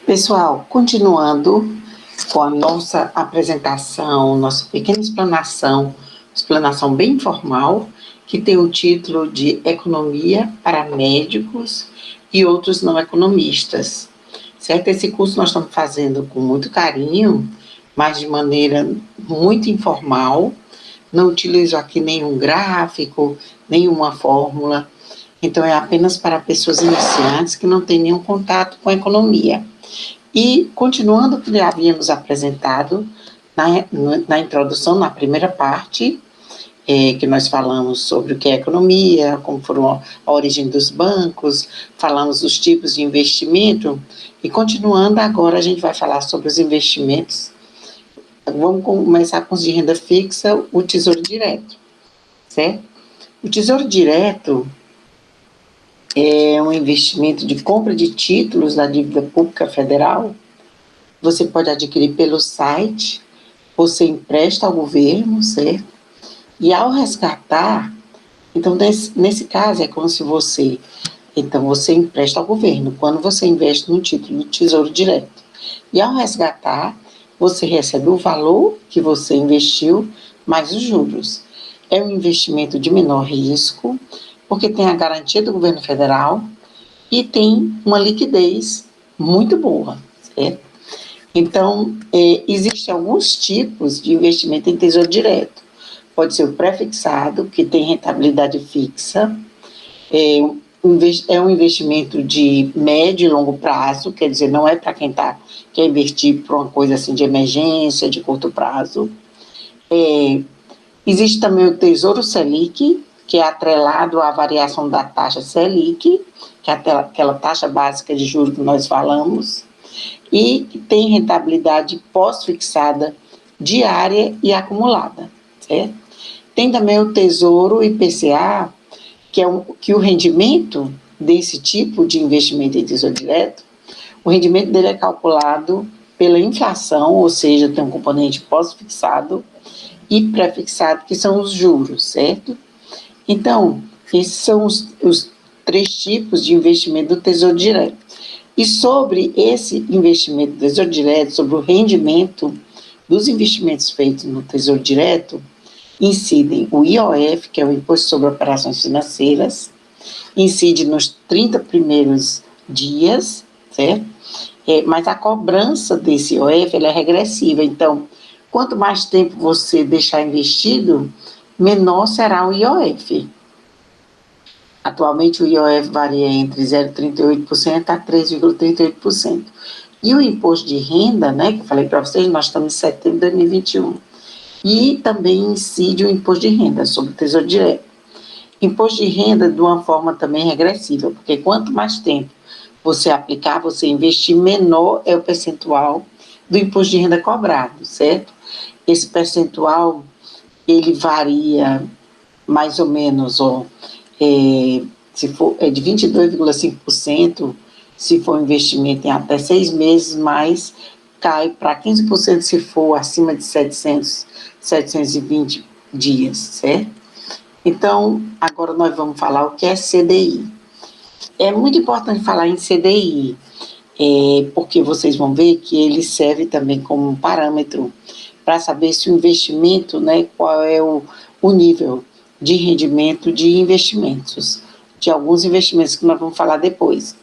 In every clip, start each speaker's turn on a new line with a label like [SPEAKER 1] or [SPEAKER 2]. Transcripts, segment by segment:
[SPEAKER 1] Pessoal, continuando com a nossa apresentação, nossa pequena explanação bem informal, que tem o título de Economia para Médicos e Outros Não Economistas. Certo? Esse curso nós estamos fazendo com muito carinho, mas de maneira muito informal. Não utilizo aqui nenhum gráfico, nenhuma fórmula. Então, é apenas para pessoas iniciantes que não têm nenhum contato com a economia. E, continuando o que havíamos apresentado na introdução, na primeira parte, que nós falamos sobre o que é economia, como foram a origem dos bancos, falamos dos tipos de investimento, e continuando agora a gente vai falar sobre os investimentos. Vamos começar com os de renda fixa, o Tesouro Direto, certo? O Tesouro Direto é um investimento de compra de títulos da dívida pública federal. Você pode adquirir pelo site, você empresta ao governo, certo? E ao resgatar, então nesse caso é como se você empresta ao governo, quando você investe no título do Tesouro Direto. E ao resgatar, você recebe o valor que você investiu, mais os juros. É um investimento de menor risco, porque tem a garantia do governo federal e tem uma liquidez muito boa, certo? Então, existem alguns tipos de investimento em tesouro direto. Pode ser o pré-fixado, que tem rentabilidade fixa, é um investimento de médio e longo prazo, quer dizer, não é para quem quer investir para uma coisa assim de emergência, de curto prazo. Existe também o Tesouro Selic, que é atrelado à variação da taxa Selic, que é aquela taxa básica de juros que nós falamos, e que tem rentabilidade pós-fixada diária e acumulada, certo? Tem também o Tesouro IPCA, que o rendimento desse tipo de investimento em tesouro direto, o rendimento dele é calculado pela inflação, ou seja, tem um componente pós-fixado e pré-fixado, que são os juros, certo? Então, esses são os três tipos de investimento do Tesouro Direto. E sobre esse investimento do Tesouro Direto, sobre o rendimento dos investimentos feitos no Tesouro Direto, incidem o IOF, que é o Imposto sobre Operações Financeiras, incide nos 30 primeiros dias, certo? Mas a cobrança desse IOF ela é regressiva, então, quanto mais tempo você deixar investido, menor será o IOF. Atualmente o IOF varia entre 0,38% a 3,38%. E o imposto de renda, né, que eu falei para vocês, nós estamos em setembro de 2021, e também incide o imposto de renda sobre o Tesouro Direto. Imposto de renda de uma forma também regressiva, porque quanto mais tempo você aplicar, você investir, menor é o percentual do imposto de renda cobrado, certo? Esse percentual, ele varia mais ou menos, se for, de 22,5%, se for investimento em até 6 meses, mas cai para 15% se for acima de 720 dias, certo? Então, agora nós vamos falar o que é CDI. É muito importante falar em CDI, porque vocês vão ver que ele serve também como um parâmetro para saber se o investimento, né, qual é o nível de rendimento de investimentos, de alguns investimentos que nós vamos falar depois.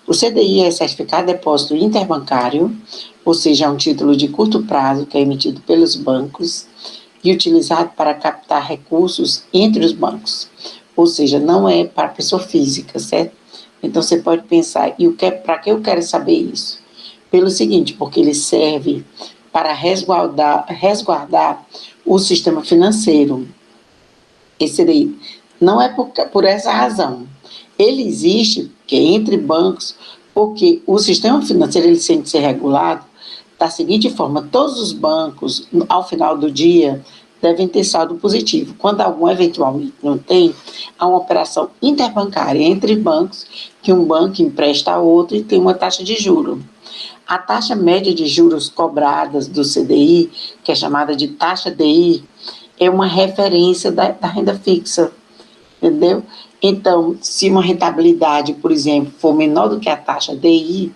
[SPEAKER 1] O CDI é Certificado de Depósito Interbancário, ou seja, é um título de curto prazo que é emitido pelos bancos e utilizado para captar recursos entre os bancos, ou seja, não é para pessoa física, certo? Então você pode pensar, para que eu quero saber isso? Pelo seguinte, porque ele serve para resguardar o sistema financeiro. Esse daí não é por essa razão. Ele existe entre bancos, porque o sistema financeiro ele tem que ser regulado da seguinte forma: todos os bancos, ao final do dia, devem ter saldo positivo. Quando algum eventualmente não tem, há uma operação interbancária entre bancos, que um banco empresta a outro e tem uma taxa de juros. A taxa média de juros cobradas do CDI, que é chamada de taxa DI, é uma referência da renda fixa, entendeu? Então, se uma rentabilidade, por exemplo, for menor do que a taxa DI,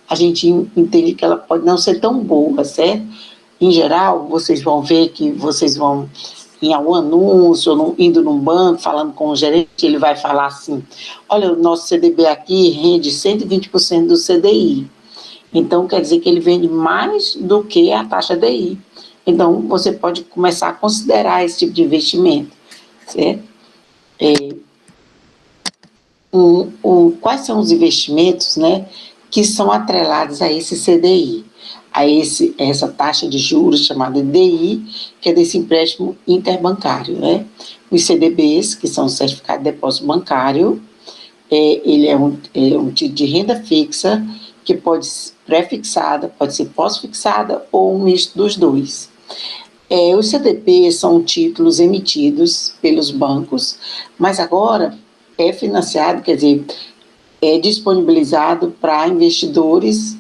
[SPEAKER 1] a gente entende que ela pode não ser tão boa, certo? Em geral, vocês vão ver que vocês vão em algum anúncio, ou indo num banco, falando com o gerente, ele vai falar assim, olha, o nosso CDB aqui rende 120% do CDI. Então, quer dizer que ele vende mais do que a taxa DI. Então, você pode começar a considerar esse tipo de investimento, certo? Quais são os investimentos, né, que são atrelados a esse CDI, a essa taxa de juros chamada DI, que é desse empréstimo interbancário, né? Os CDBs, que são o Certificado de Depósito Bancário, ele é um tipo de renda fixa, que pode ser pré-fixada, pode ser pós-fixada ou um misto dos dois. Os CDBs são títulos emitidos pelos bancos, mas agora é financiado, quer dizer, é disponibilizado para investidores,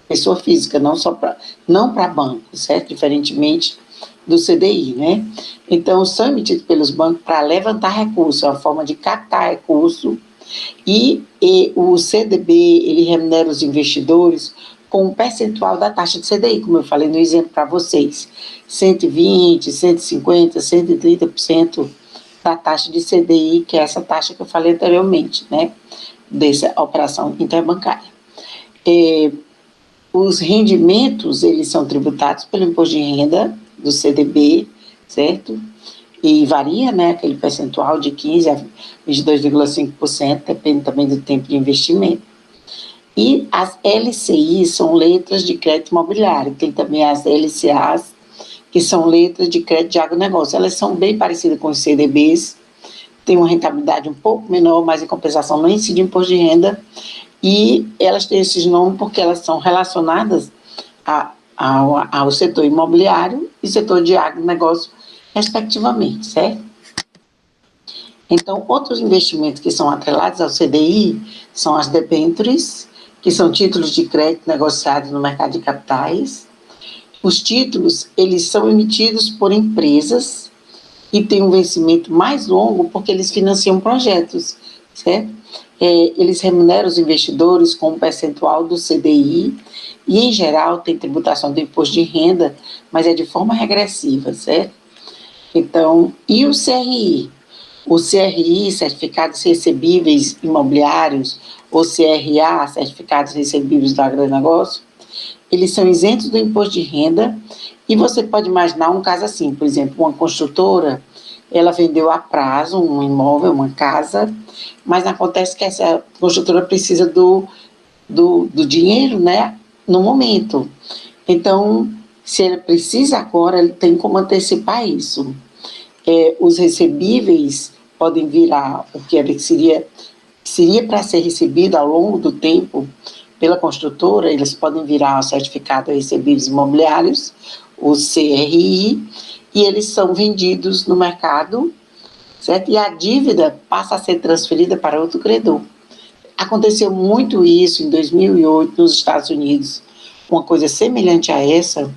[SPEAKER 1] pessoa física, não para bancos, certo? Diferentemente do CDI, né? Então, são emitidos pelos bancos para levantar recursos, é uma forma de captar recurso, e o CDB, ele remunera os investidores com um percentual da taxa de CDI, como eu falei no exemplo para vocês, 120, 150, 130% da taxa de CDI, que é essa taxa que eu falei anteriormente, né, dessa operação interbancária. Os rendimentos, eles são tributados pelo imposto de renda do CDB, certo? E varia, né, aquele percentual de 15% a 22,5%, depende também do tempo de investimento. E as LCIs são letras de crédito imobiliário, tem também as LCAs, que são letras de crédito de agronegócio. Elas são bem parecidas com os CDBs, têm uma rentabilidade um pouco menor, mas em compensação não incide imposto de renda, e elas têm esses nomes porque elas são relacionadas ao setor imobiliário e setor de agronegócio, respectivamente, certo? Então, outros investimentos que são atrelados ao CDI são as debêntures, que são títulos de crédito negociados no mercado de capitais. Os títulos, eles são emitidos por empresas e têm um vencimento mais longo porque eles financiam projetos, certo? Eles remuneram os investidores com um percentual do CDI e, em geral, tem tributação do imposto de renda, mas é de forma regressiva, certo? Então, e o CRI? O CRI, Certificados Recebíveis Imobiliários, ou CRA, Certificados Recebíveis do Agronegócio, eles são isentos do imposto de renda, e você pode imaginar um caso assim, por exemplo, uma construtora, ela vendeu a prazo um imóvel, uma casa, mas acontece que essa construtora precisa do dinheiro, né, no momento. Então, se ela precisa agora, ele tem como antecipar isso. Os recebíveis podem virar o que seria para ser recebido ao longo do tempo pela construtora, eles podem virar o certificado de recebíveis imobiliários, o CRI, e eles são vendidos no mercado, certo? E a dívida passa a ser transferida para outro credor. Aconteceu muito isso em 2008 nos Estados Unidos, uma coisa semelhante a essa,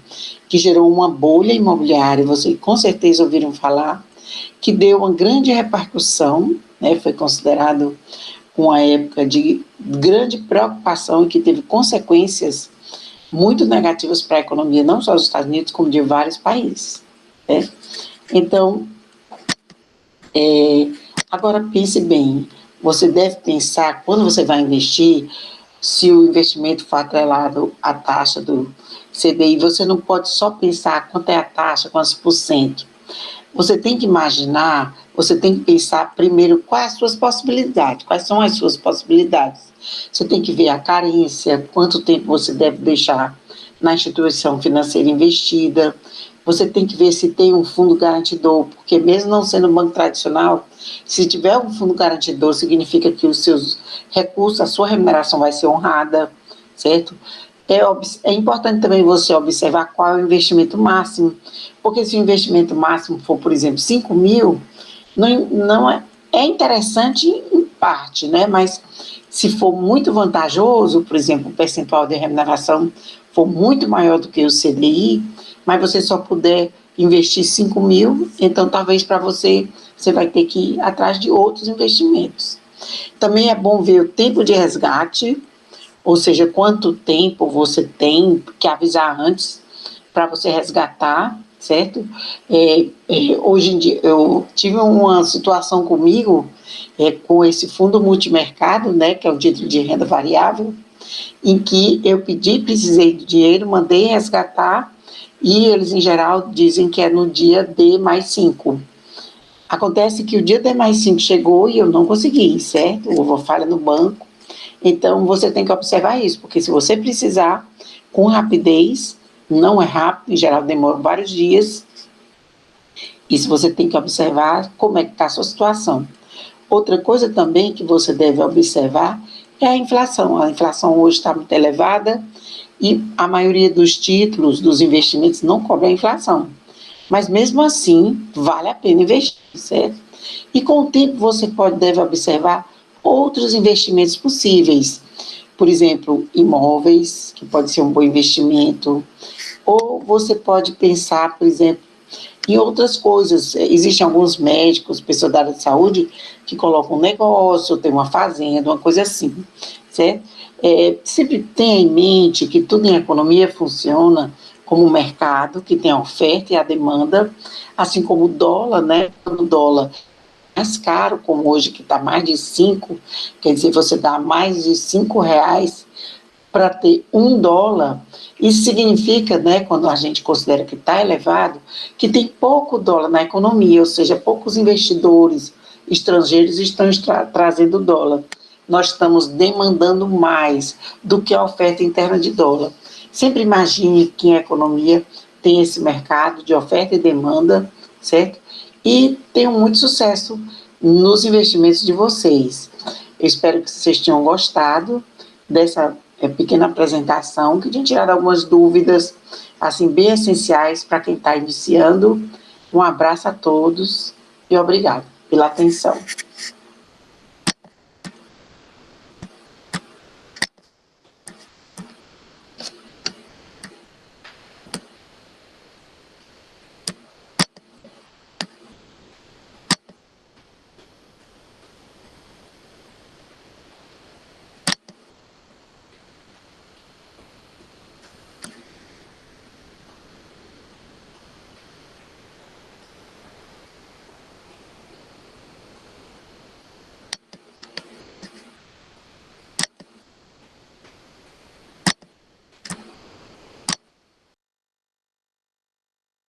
[SPEAKER 1] que gerou uma bolha imobiliária, vocês com certeza ouviram falar, que deu uma grande repercussão, né? Foi considerado uma época de grande preocupação e que teve consequências muito negativas para a economia, não só dos Estados Unidos, como de vários países, né? Então, agora pense bem, você deve pensar, quando você vai investir, se o investimento for atrelado à taxa do CDI, você não pode só pensar quanto é a taxa, quantos por cento. Você tem que imaginar, você tem que pensar primeiro quais as suas possibilidades, quais são as suas possibilidades. Você tem que ver a carência, quanto tempo você deve deixar na instituição financeira investida. Você tem que ver se tem um fundo garantidor, porque mesmo não sendo um banco tradicional, se tiver um fundo garantidor, significa que os seus recursos, a sua remuneração vai ser honrada, certo? É importante também você observar qual é o investimento máximo, porque se o investimento máximo for, por exemplo, 5 mil, não é interessante em parte, né? Mas se for muito vantajoso, por exemplo, o percentual de remuneração for muito maior do que o CDI, mas você só puder investir 5 mil, então talvez para você você vai ter que ir atrás de outros investimentos. Também é bom ver o tempo de resgate, ou seja, quanto tempo você tem que avisar antes para você resgatar, certo? Hoje em dia, eu tive uma situação comigo, com esse fundo multimercado, né, que é o título de renda variável, em que eu precisei de dinheiro, mandei resgatar, e eles, em geral, dizem que é no dia D+5. Acontece que o dia D+5 chegou e eu não consegui, certo? Houve uma falha no banco. Então, você tem que observar isso, porque se você precisar, com rapidez, não é rápido, em geral demora vários dias, e se você tem que observar como é que está a sua situação. Outra coisa também que você deve observar é a inflação. A inflação hoje está muito elevada e a maioria dos títulos, dos investimentos, não cobre a inflação. Mas mesmo assim, vale a pena investir, certo? E com o tempo você deve observar outros investimentos possíveis. Por exemplo, imóveis, que pode ser um bom investimento. Ou você pode pensar, por exemplo, em outras coisas. Existem alguns médicos, pessoas da área de saúde, que colocam um negócio, tem uma fazenda, uma coisa assim, certo? Sempre tenha em mente que tudo em economia funciona como um mercado, que tem a oferta e a demanda, assim como o dólar, né? O dólar é mais caro, como hoje, que está mais de 5, quer dizer, você dá mais de R$ 5 para ter $1, isso significa, né, quando a gente considera que está elevado, que tem pouco dólar na economia, ou seja, poucos investidores estrangeiros estão trazendo dólar. Nós estamos demandando mais do que a oferta interna de dólar. Sempre imagine que em economia tem esse mercado de oferta e demanda, certo? E tenham muito sucesso nos investimentos de vocês. Eu espero que vocês tenham gostado dessa pequena apresentação, que tinha tirado algumas dúvidas, assim, bem essenciais para quem está iniciando. Um abraço a todos e obrigado pela atenção.